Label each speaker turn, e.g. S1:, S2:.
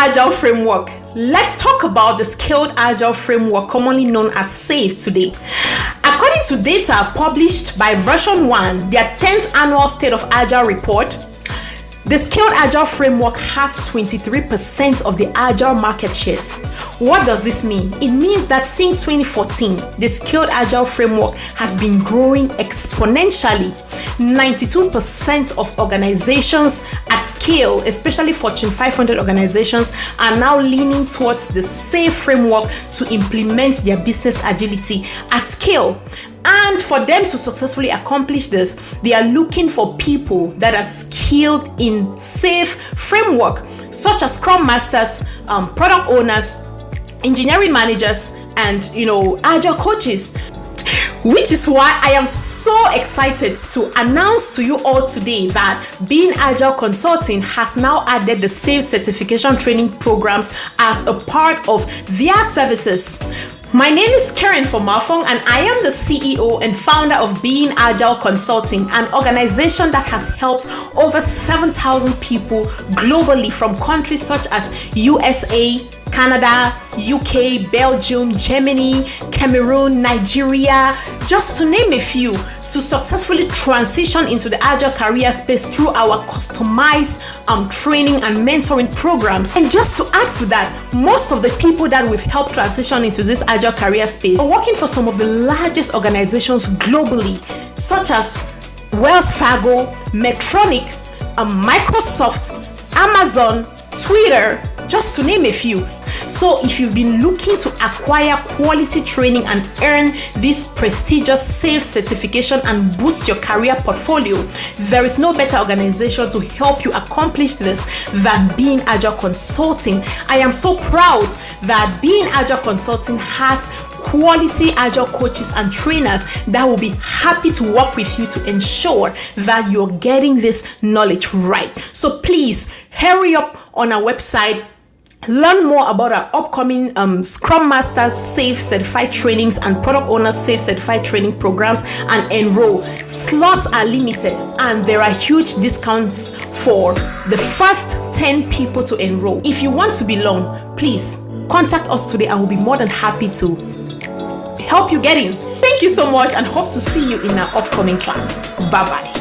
S1: Agile Framework. Let's talk about the Scaled Agile Framework, commonly known as SAFe, today. According to data published by version 1, their 10th annual State of Agile report, the Scaled Agile Framework has 23% of the Agile market shares. What does this mean? It means that since 2014, the Scaled Agile Framework has been growing exponentially. 92% of organizations at scale, especially Fortune 500 organizations, are now leaning towards the SAFe framework to implement their business agility at scale. And for them to successfully accomplish this, they are looking for people that are skilled in SAFe framework, such as Scrum Masters, product owners, engineering managers, and Agile coaches. Which is why I am so excited to announce to you all today that Being Agile Consulting has now added the SAFe certification training programs as a part of their services. My name is Fomafung, and I am the CEO and founder of Being Agile Consulting, an organization that has helped over 7,000 people globally from countries such as USA, Canada, UK, Belgium, Germany, Cameroon, Nigeria, just to name a few, to successfully transition into the Agile career space through our customized training and mentoring programs. And just to add to that, most of the people that we've helped transition into this Agile career space are working for some of the largest organizations globally, such as Wells Fargo, Medtronic, Microsoft, Amazon, Twitter, just to name a few. So if you've been looking to acquire quality training and earn this prestigious SAFe certification and boost your career portfolio, there is no better organization to help you accomplish this than Being Agile Consulting. I am so proud that Being Agile Consulting has quality Agile coaches and trainers that will be happy to work with you to ensure that you're getting this knowledge right. So please hurry up on our website. Learn more about our upcoming Scrum Masters SAFe certified trainings and Product Owners SAFe certified training programs and enroll. Slots are limited and there are huge discounts for the first 10 people to enroll. If you want to belong, please contact us today and we'll be more than happy to help you get in. Thank you so much and hope to see you in our upcoming class. Bye-bye.